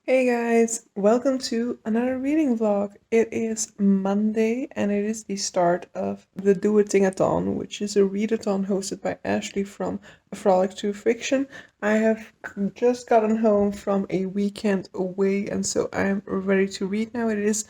Hey guys, welcome to another reading vlog. It is Monday and it is the start of the Readathon, which is a readathon hosted by Ashley from A Frolic to Fiction. I have just gotten home from a weekend away and so I'm ready to read now. It is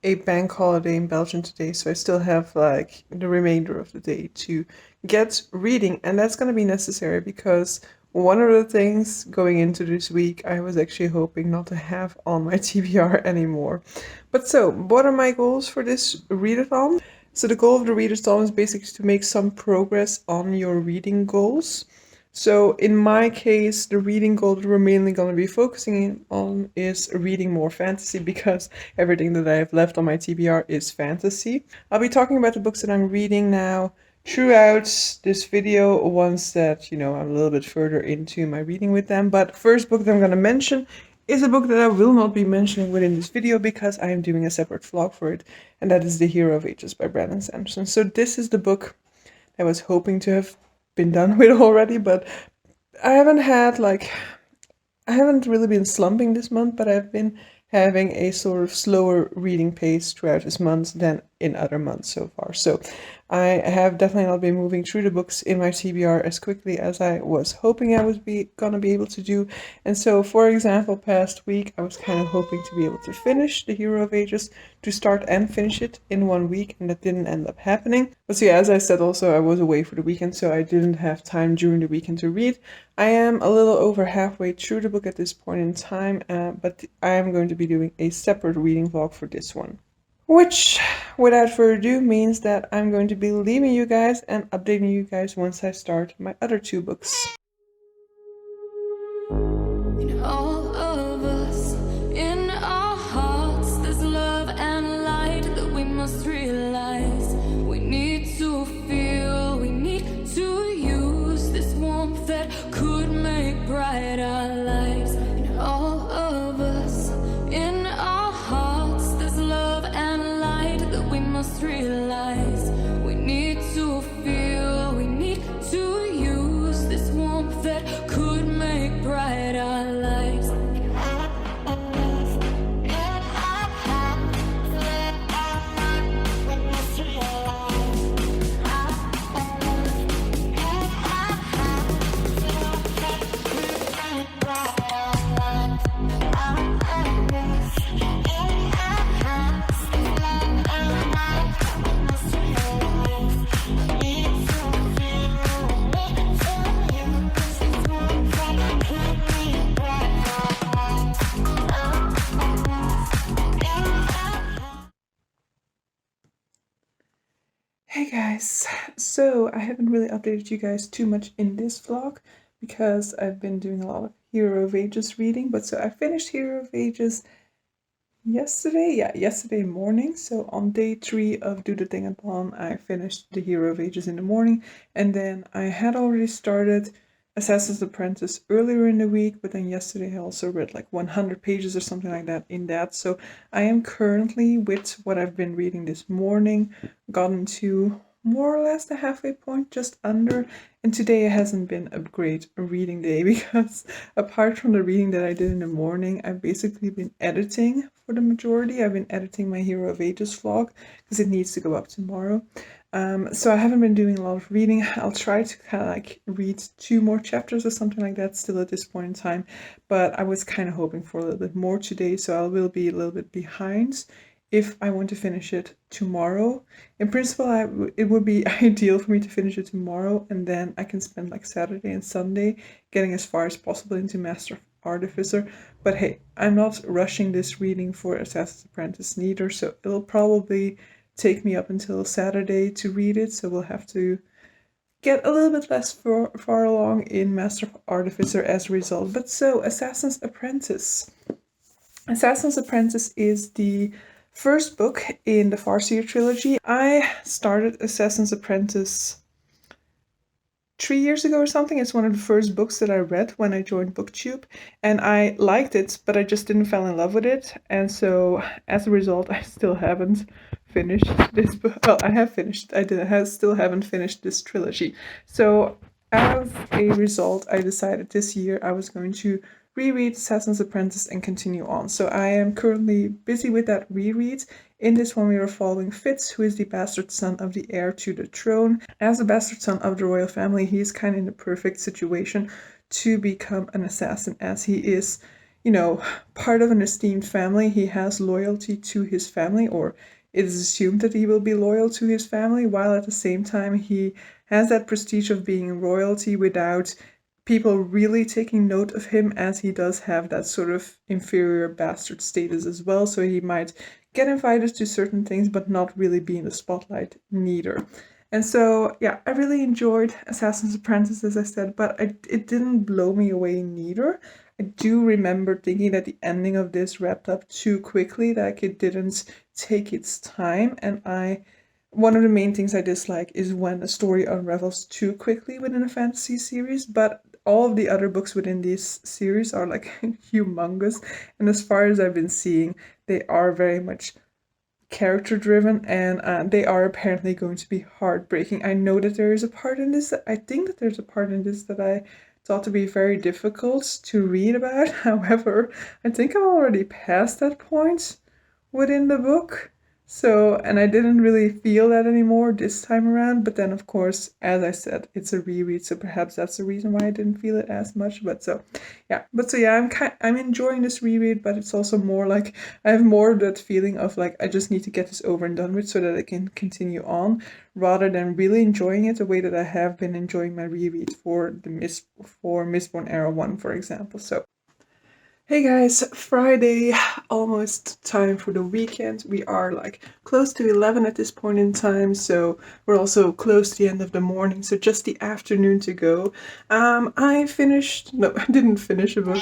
a bank holiday in Belgium today, so I still have like the remainder of the day to get reading, and that's going to be necessary because one of the things going into this week, I was actually hoping not to have on my TBR anymore. But so, what are my goals for this readathon? So the goal of the readathon is basically to make some progress on your reading goals. So in my case, the reading goal that we're mainly going to be focusing on is reading more fantasy because everything that I have left on my TBR is fantasy. I'll be talking about the books that I'm reading now throughout this video once that, I'm a little bit further into my reading with them. But first book that I'm going to mention is a book that I will not be mentioning within this video because I am doing a separate vlog for it, and that is The Hero of Ages by Brandon Sanderson. So this is the book I was hoping to have been done with already, but I haven't really been slumping this month, but I've been having a sort of slower reading pace throughout this month than in other months so far. So I have definitely not been moving through the books in my TBR as quickly as I was hoping I was gonna be able to do. And so, for example, past week I was kind of hoping to be able to finish The Hero of Ages, to start and finish it in 1 week, and that didn't end up happening. But so yeah, as I said, also I was away for the weekend, so I didn't have time during the weekend to read. I am a little over halfway through the book at this point in time, but I am going to be doing a separate reading vlog for this one. Which, without further ado, means that I'm going to be leaving you guys and updating you guys once I start my other 2 books. In all of us, in our hearts, there's love and light that we must realize. We need to feel, we need to use this warmth that could make bright our lives. In all of us, in our hearts, there's love and light that we must realize. We need to feel, we need to use this warmth that could make bright our lives. Hey guys, so I haven't really updated you guys too much in this vlog because I've been doing a lot of Hero of Ages reading, but so I finished Hero of Ages yesterday morning. So on day 3 of Do the Thing-a-thon, I finished the Hero of Ages in the morning, and then I had already started Assassin's Apprentice earlier in the week, but then yesterday I also read like 100 pages or something like that in that. So I am currently, with what I've been reading this morning, gotten to more or less the halfway point, just under. And today hasn't been a great reading day because apart from the reading that I did in the morning, I've basically been editing for the majority. I've been editing my Hero of Ages vlog because it needs to go up tomorrow. So I haven't been doing a lot of reading. I'll try to kind of like read 2 more chapters or something like that still at this point in time, but I was kind of hoping for a little bit more today, so I will be a little bit behind if I want to finish it tomorrow. In principle, it would be ideal for me to finish it tomorrow, and then I can spend like Saturday and Sunday getting as far as possible into Master Artificer. But hey, I'm not rushing this reading for Assassin's Apprentice neither, so it'll probably take me up until Saturday to read it, so we'll have to get a little bit less far along in Master Artificer as a result. But so, Assassin's Apprentice. Assassin's Apprentice is the first book in the Farseer trilogy. I started Assassin's Apprentice 3 years ago or something. It's one of the first books that I read when I joined BookTube, and I liked it, but I just didn't fall in love with it, and so as a result I still haven't finished this book. Well, I have finished. Still haven't finished this trilogy. So as a result, I decided this year I was going to reread Assassin's Apprentice and continue on. So I am currently busy with that reread. In this one we are following Fitz, who is the bastard son of the heir to the throne. As the bastard son of the royal family, he is kind of in the perfect situation to become an assassin, as he is, you know, part of an esteemed family. He has loyalty to his family, or it is assumed that he will be loyal to his family, while at the same time he has that prestige of being royalty without people really taking note of him, as he does have that sort of inferior bastard status as well. So he might get invited to certain things but not really be in the spotlight neither. And so, yeah, I really enjoyed Assassin's Apprentice, as I said, but it didn't blow me away neither. I do remember thinking that the ending of this wrapped up too quickly, like it didn't take its time, and one of the main things I dislike is when a story unravels too quickly within a fantasy series, but all of the other books within this series are like humongous, and as far as I've been seeing, they are very much character driven, and they are apparently going to be heartbreaking. I know that there is a part in this, I think that there's a part in this that I thought to be very difficult to read about. However, I think I'm already past that point within the book. So, and I didn't really feel that anymore this time around. But then, of course, as I said, it's a reread, so perhaps that's the reason why I didn't feel it as much. I'm enjoying this reread, but it's also more like I have more of that feeling of like I just need to get this over and done with so that I can continue on, rather than really enjoying it the way that I have been enjoying my reread for the Mistborn Era 1, for example. So hey guys, Friday, almost time for the weekend. We are like close to 11 at this point in time, so we're also close to the end of the morning, so just the afternoon to go. I didn't finish a book.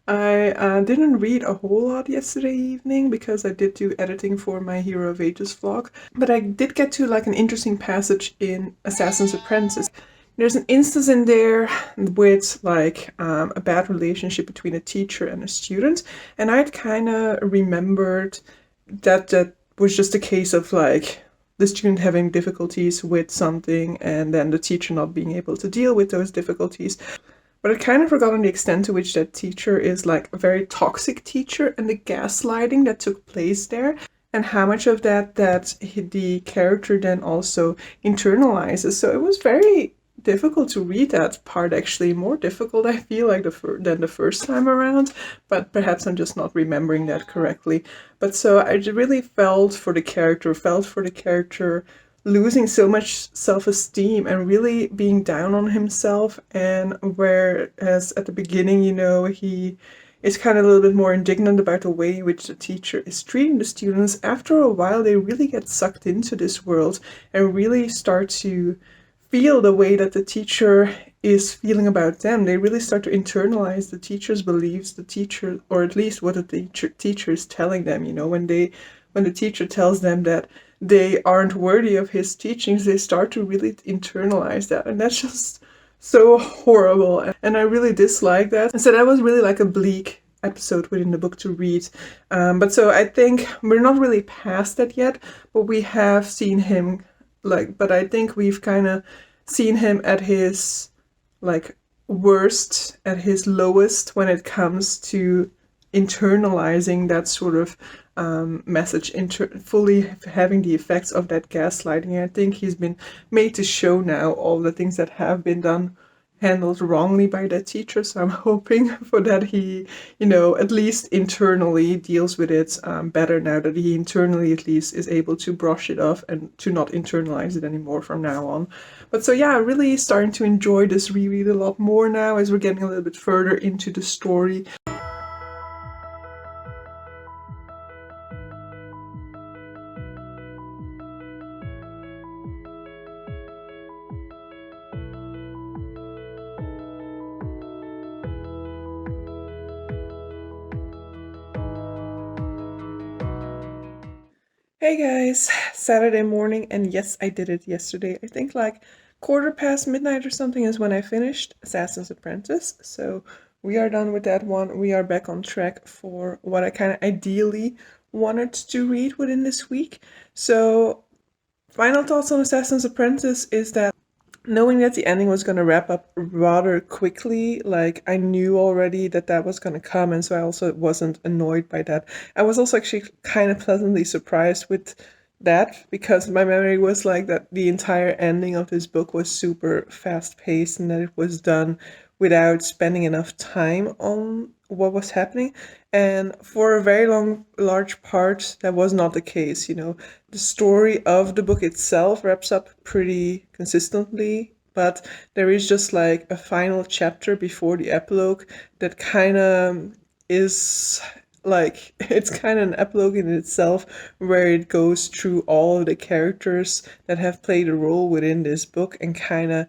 I didn't read a whole lot yesterday evening because I did do editing for my Hero of Ages vlog, but I did get to like an interesting passage in Assassin's Apprentice. There's an instance in there with like a bad relationship between a teacher and a student, and I'd kind of remembered that was just a case of like the student having difficulties with something and then the teacher not being able to deal with those difficulties. But I'd kind of forgotten the extent to which that teacher is like a very toxic teacher, and the gaslighting that took place there, and how much of that the character then also internalizes. So it was very difficult to read that part, actually more difficult I feel like than the first time around, but perhaps I'm just not remembering that correctly. But so I really felt for the character losing so much self-esteem and really being down on himself, and whereas at the beginning, he is kind of a little bit more indignant about the way in which the teacher is treating the students, after a while they really get sucked into this world and really start to feel the way that the teacher is feeling about them. They really start to internalize the teacher's beliefs, or at least what the teacher is telling them. When the teacher tells them that they aren't worthy of his teachings, they start to really internalize that, and that's just so horrible. And I really dislike that. And so that was really like a bleak episode within the book to read. But so I think we're not really past that yet, but we have seen him but I think we've kind of seen him at his worst, at his lowest, when it comes to internalizing that sort of message, fully having the effects of that gaslighting. I think he's been made to show now all the things that have been handled wrongly by that teacher, so I'm hoping for that he, at least internally deals with it better now, that he internally at least is able to brush it off and to not internalize it anymore from now on. But so yeah, really starting to enjoy this reread a lot more now as we're getting a little bit further into the story. Hey guys, Saturday morning, and yes, I did it yesterday. I think like midnight or something is when I finished Assassin's Apprentice. So we are done with that one. We are back on track for what I kind of ideally wanted to read within this week. So final thoughts on Assassin's Apprentice is that knowing that the ending was going to wrap up rather quickly, like I knew already that that was going to come, and so I also wasn't annoyed by that. I was also actually kind of pleasantly surprised with that, because my memory was like that the entire ending of this book was super fast paced and that it was done without spending enough time on what was happening. And for a very large part, that was not the case. You know, the story of the book itself wraps up pretty consistently, but there is just like a final chapter before the epilogue that kind of is like it's kind of an epilogue in itself, where it goes through all of the characters that have played a role within this book and kind of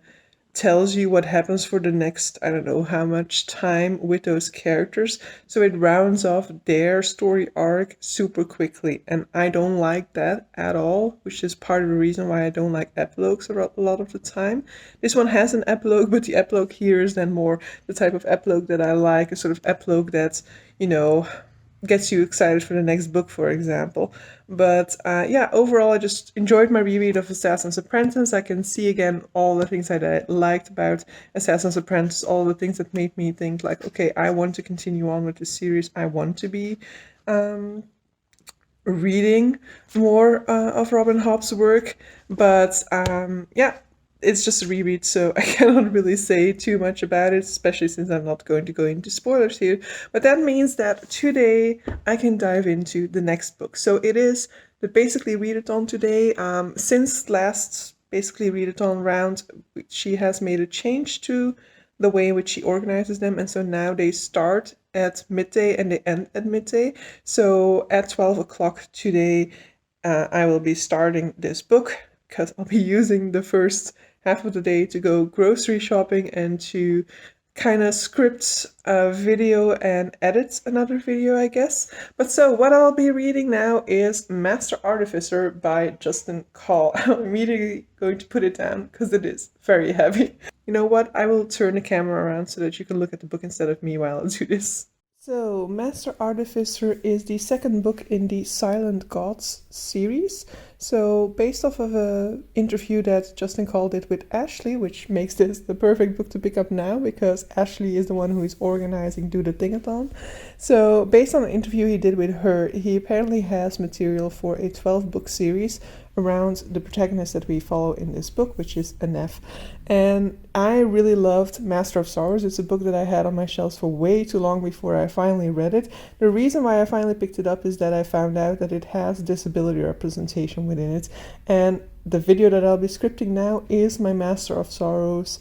tells you what happens for the next, I don't know how much time with those characters. So it rounds off their story arc super quickly. And I don't like that at all, which is part of the reason why I don't like epilogues a lot of the time. This one has an epilogue, but the epilogue here is then more the type of epilogue that I like, a sort of epilogue that's, you know, gets you excited for the next book, for example. But yeah, overall, I just enjoyed my reread of Assassin's Apprentice. I can see again all the things that I liked about Assassin's Apprentice, all the things that made me think like, okay, I want to continue on with the series. I want to be reading more of Robin Hobb's work. But yeah, it's just a reread, so I cannot really say too much about it, especially since I'm not going to go into spoilers here. But that means that today I can dive into the next book. So it is the basically Readathon today. Since last basically Readathon round, she has made a change to the way in which she organizes them, and so now they start at midday and they end at midday. So at 12 o'clock today, I will be starting this book because I'll be using the first half of the day to go grocery shopping and to kind of script a video and edit another video, I guess. But so what I'll be reading now is Master Artificer by Justin Call. I'm immediately going to put it down because it is very heavy. You know what? I will turn the camera around so that you can look at the book instead of me while I do this. So, Master Artificer is the second book in the Silent Gods series. So, based off of an interview that Justin Call did with Ashley, which makes this the perfect book to pick up now because Ashley is the one who is organizing Do the Thing-a-thon. So, based on an interview he did with her, he apparently has material for a 12-book series around the protagonist that we follow in this book, which is Anef. And I really loved Master of Sorrows. It's a book that I had on my shelves for way too long before I finally read it. The reason why I finally picked it up is that I found out that it has disability representation within it. And the video that I'll be scripting now is my Master of Sorrows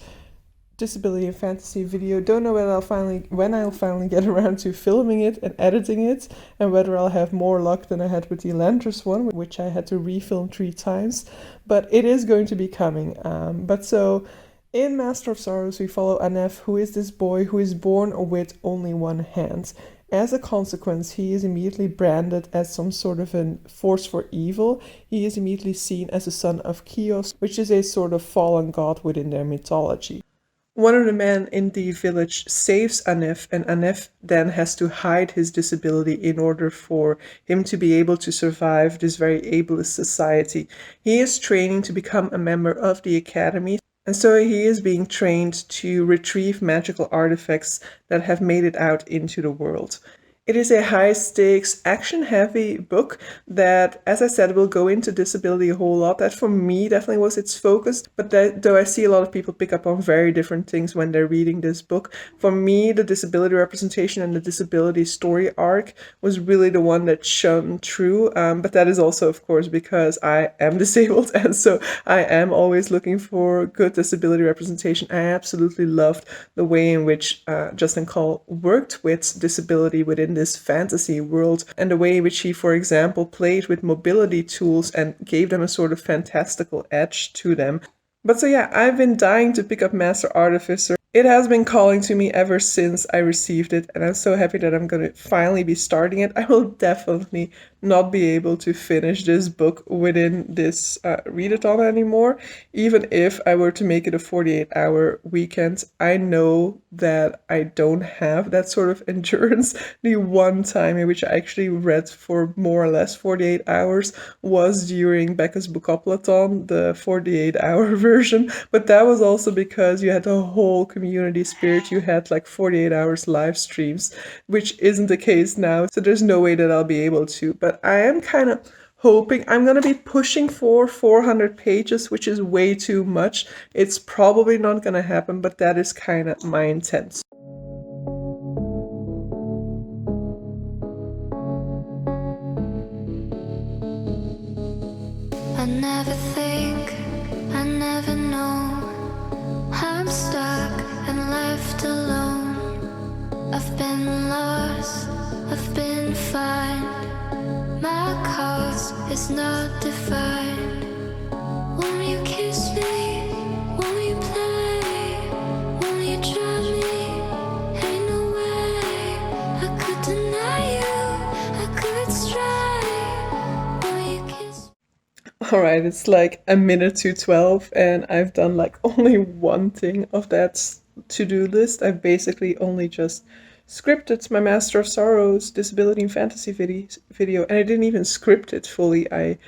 disability and fantasy video. Don't know when I'll finally get around to filming it and editing it, and whether I'll have more luck than I had with the Elantris one, which I had to refilm 3 times, but it is going to be coming. But so in Master of Sorrows we follow Anef, who is this boy who is born with only one hand. As a consequence, he is immediately branded as some sort of a force for evil. He is immediately seen as a son of Chios, which is a sort of fallen god within their mythology. One of the men in the village saves Anef, and Anef then has to hide his disability in order for him to be able to survive this very ableist society. He is training to become a member of the academy, and so he is being trained to retrieve magical artifacts that have made it out into the world. It is a high-stakes, action-heavy book that, as I said, will go into disability a whole lot. That, for me, definitely was its focus, but though I see a lot of people pick up on very different things when they're reading this book, for me, the disability representation and the disability story arc was really the one that shone through, but that is also, of course, because I am disabled, and so I am always looking for good disability representation. I absolutely loved the way in which Justin Call worked with disability within this fantasy world, and the way in which he, for example, played with mobility tools and gave them a sort of fantastical edge to them. But so yeah, I've been dying to pick up Master Artificer. It has been calling to me ever since I received it, and I'm so happy that I'm going to finally be starting it. I will definitely not be able to finish this book within this readathon anymore. Even if I were to make it a 48-hour weekend, I know that I don't have that sort of endurance. The one time in which I actually read for more or less 48 hours was during Becca's Bookoplathon, the 48-hour version. But that was also because you had a whole community spirit. You had like 48 hours live streams, which isn't the case now. So there's no way that I'll be able to. But I am kind of hoping I'm going to be pushing for 400 pages, which is way too much. It's probably not going to happen, but that is kind of my intent. I never think, I never know. I'm stuck and left alone. I've been lost, I've been found. My cause is not defined. Won't you kiss me? Won't you play? Won't you try me? Ain't no way I could deny you, I could stray. Won't you kiss me? Alright, it's like a minute to 12, and I've done like only one thing of that to-do list. I've basically only just scripted my Master of Sorrows Disability and Fantasy video, and I didn't even script it fully. I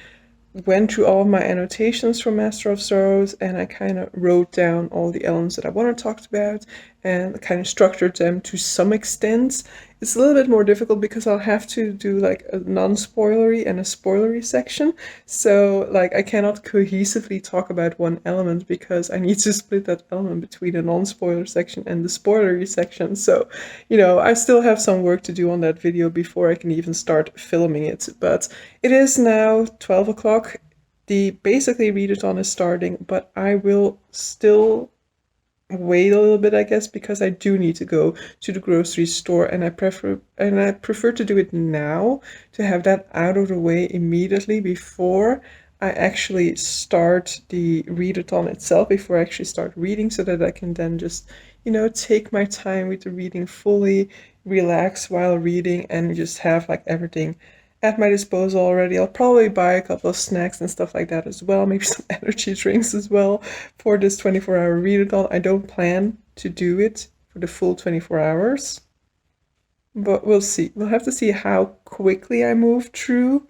went through all of my annotations from Master of Sorrows, and I kind of wrote down all the elements that I want to talk about and kind of structured them to some extent. It's a little bit more difficult because I'll have to do like a non-spoilery and a spoilery section. So like I cannot cohesively talk about one element because I need to split that element between the non-spoiler section and the spoilery section. So, you know, I still have some work to do on that video before I can even start filming it. But it is now 12 o'clock. The basically readathon is starting, but I will still wait a little bit, I guess, because I do need to go to the grocery store, and I prefer to do it now to have that out of the way immediately before I actually start the readathon itself, before I actually start reading, so that I can then just, you know, take my time with the reading fully, relax while reading, and just have like everything at my disposal already. I'll probably buy a couple of snacks and stuff like that as well, maybe some energy drinks as well for this 24-hour readathon. I don't plan to do it for the full 24 hours, but we'll see. We'll have to see how quickly I move through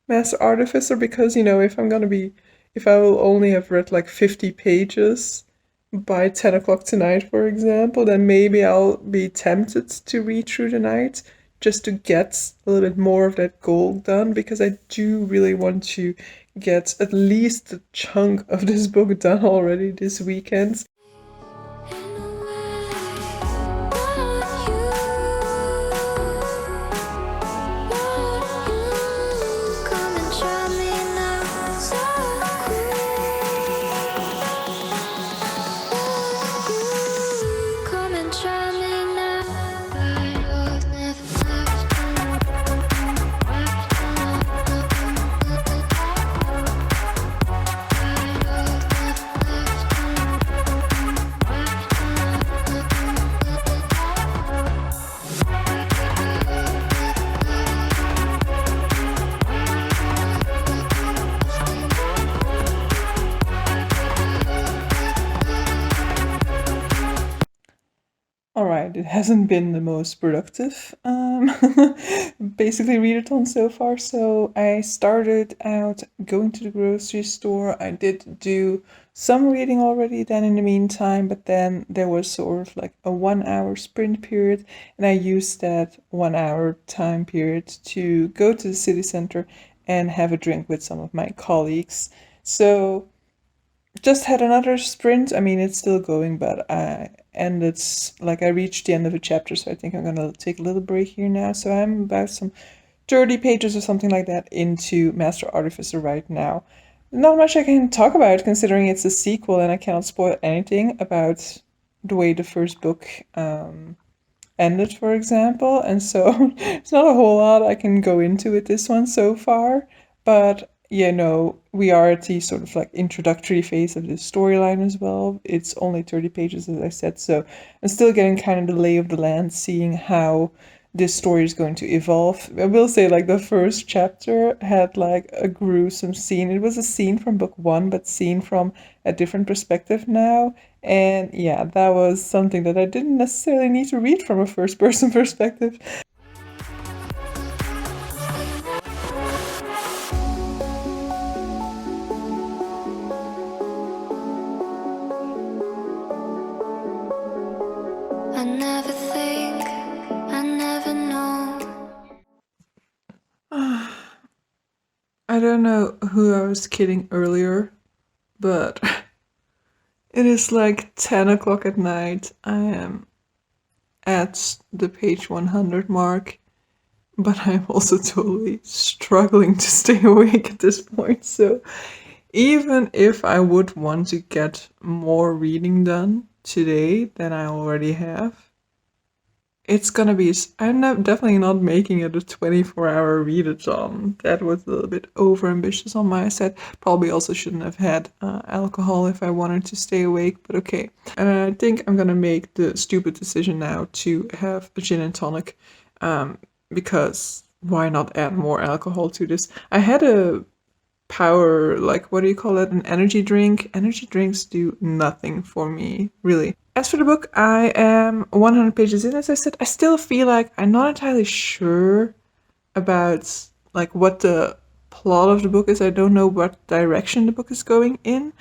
Master Artificer, because, you know, if I will only have read like 50 pages by 10 o'clock tonight, for example, then maybe I'll be tempted to read through the night just to get a little bit more of that goal done, because I do really want to get at least a chunk of this book done already this weekend. Alright, it hasn't been the most productive basically readathon so far. So I started out going to the grocery store. I did do some reading already then in the meantime, but then there was sort of like a 1-hour sprint period, and I used that 1-hour time period to go to the city center and have a drink with some of my colleagues. So just had another sprint. I mean, it's still going, but I reached the end of a chapter, so I think I'm gonna take a little break here now. So I'm about some 30 pages or something like that into Master Artificer right now. Not much I can talk about, considering it's a sequel and I cannot spoil anything about the way the first book ended, for example. And so it's not a whole lot I can go into with this one so far, but you know, we are at the sort of like introductory phase of this storyline as well. It's only 30 pages, as I said, so I'm still getting kind of the lay of the land, seeing how this story is going to evolve. I will say, like, the first chapter had like a gruesome scene. It was a scene from book one, but seen from a different perspective now. And yeah, that was something that I didn't necessarily need to read from a first person perspective. I never think, I never know. I don't know who I was kidding earlier, but it is like 10 o'clock at night. I am at the page 100 mark, but I'm also totally struggling to stay awake at this point. So even if I would want to get more reading done today than I already have, it's gonna be. I'm definitely not making it a 24-hour readathon. That was a little bit over ambitious on my side. Probably also shouldn't have had alcohol if I wanted to stay awake, but okay. I think I'm gonna make the stupid decision now to have a gin and tonic, because why not add more alcohol to this? I had a power, like, what do you call it, an energy drink. Energy drinks do nothing for me, really. As for the book, I am 100 pages in. As I said, I still feel like I'm not entirely sure about like what the plot of the book is. I don't know what direction the book is going in,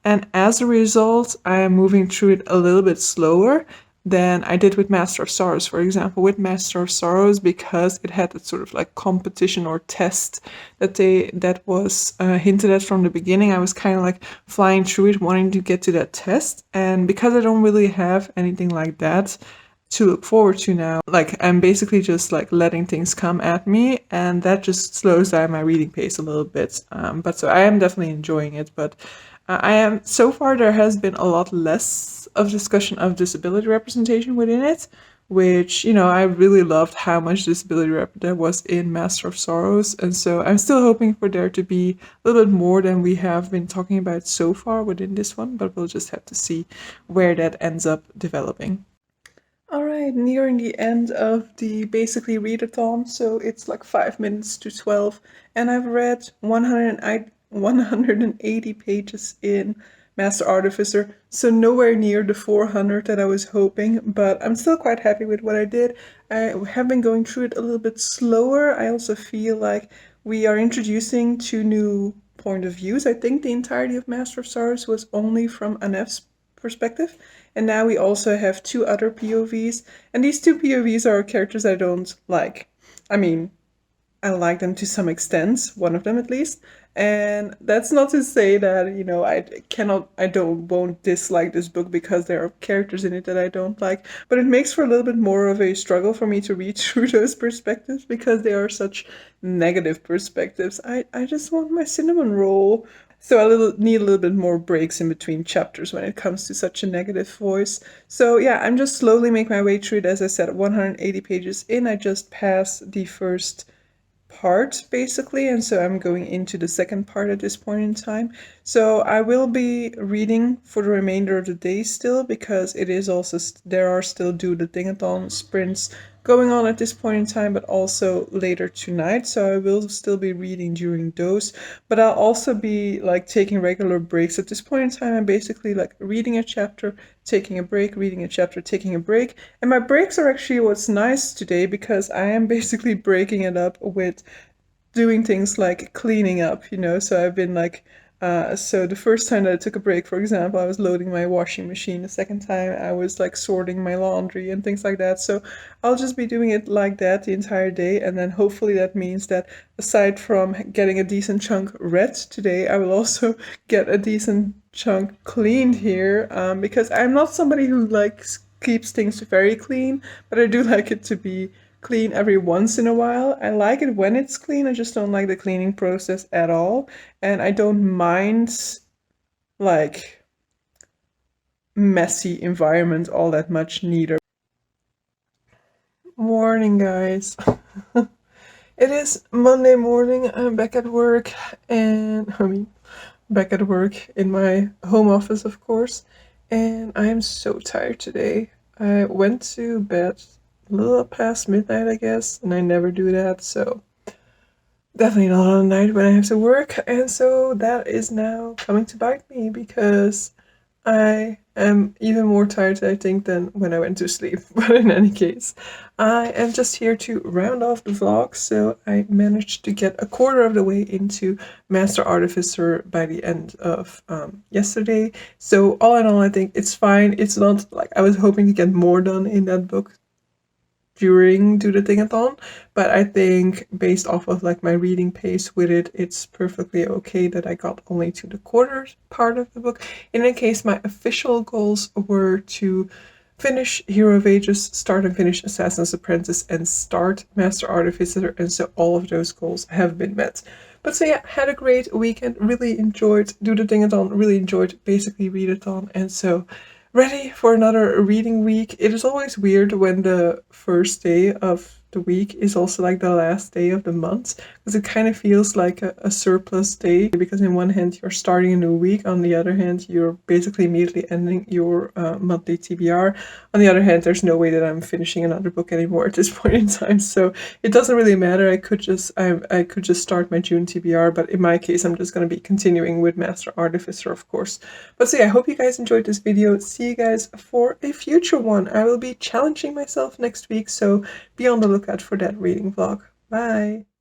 and as a result I am moving through it a little bit slower than I did with Master of Sorrows, for example. With Master of Sorrows, because it had that sort of like competition or test that was hinted at from the beginning, I was kind of like flying through it, wanting to get to that test. And because I don't really have anything like that to look forward to now, like, I'm basically just like letting things come at me, and that just slows down my reading pace a little bit. But so I am definitely enjoying it, but I am, so far there has been a lot less of discussion of disability representation within it, which, you know, I really loved how much disability rep there was in Master of Sorrows, and so I'm still hoping for there to be a little bit more than we have been talking about so far within this one, but we'll just have to see where that ends up developing. All right, nearing the end of the basically readathon, so it's like 5 minutes to 12, and I've read 180 pages in Master Artificer, so nowhere near the 400 that I was hoping, but I'm still quite happy with what I did. I have been going through it a little bit slower. I also feel like we are introducing two new point of views. I think the entirety of Master of Sorrows was only from Anef's perspective, and now we also have two other POVs, and these two POVs are characters I don't like. I mean, I like them to some extent, one of them at least. And that's not to say that, you know, won't dislike this book because there are characters in it that I don't like. But it makes for a little bit more of a struggle for me to read through those perspectives because they are such negative perspectives. I just want my cinnamon roll. So I need a little bit more breaks in between chapters when it comes to such a negative voice. So yeah, I'm just slowly making my way through it. As I said, 180 pages in, I just passed the first part basically, and so I'm going into the second part at this point in time. So I will be reading for the remainder of the day still, because it is also there are still do the Dingathon sprints going on at this point in time, but also later tonight, so I will still be reading during those, but I'll also be like taking regular breaks. At this point in time, I'm basically like reading a chapter, taking a break, reading a chapter, taking a break, and my breaks are actually what's nice today, because I am basically breaking it up with doing things like cleaning up, you know. So I've been like, so the first time that I took a break, for example, I was loading my washing machine. The second time I was like sorting my laundry and things like that. So I'll just be doing it like that the entire day, and then hopefully that means that aside from getting a decent chunk read today, I will also get a decent chunk cleaned here, because I'm not somebody who likes keeps things very clean, but I do like it to be clean every once in a while. I like it when it's clean, I just don't like the cleaning process at all. And I don't mind like messy environment all that much neither. Morning, guys. It is Monday morning. I'm back at work, and back at work in my home office, of course. And I am so tired today. I went to bed little past midnight, I guess, and I never do that, so definitely not on a night when I have to work. And so that is now coming to bite me because I am even more tired, I think, than when I went to sleep. But in any case, I am just here to round off the vlog. So I managed to get a quarter of the way into Master Artificer by the end of yesterday. So all in all, I think it's fine. It's not like I was hoping to get more done in that book during Do the Thing-a-thon, but I think based off of like my reading pace with it, it's perfectly okay that I got only to the quarter part of the book. In any case, my official goals were to finish Hero of Ages, start and finish Assassin's Apprentice, and start Master Artificer, and so all of those goals have been met. But so yeah, had a great weekend, really enjoyed Do the Thing-a-thon, really enjoyed basically Readathon, and so ready for another reading week. It is always weird when the first day of the week is also like the last day of the month, because it kind of feels like a surplus day, because in one hand you're starting a new week, on the other hand you're basically immediately ending your monthly TBR. On the other hand, there's no way that I'm finishing another book anymore at this point in time, so it doesn't really matter. I could just start my June TBR, but in my case I'm just going to be continuing with Master Artificer, of course. But so yeah, I hope you guys enjoyed this video. See you guys for a future one. I will be challenging myself next week, so be on the lookout for that reading vlog. Bye!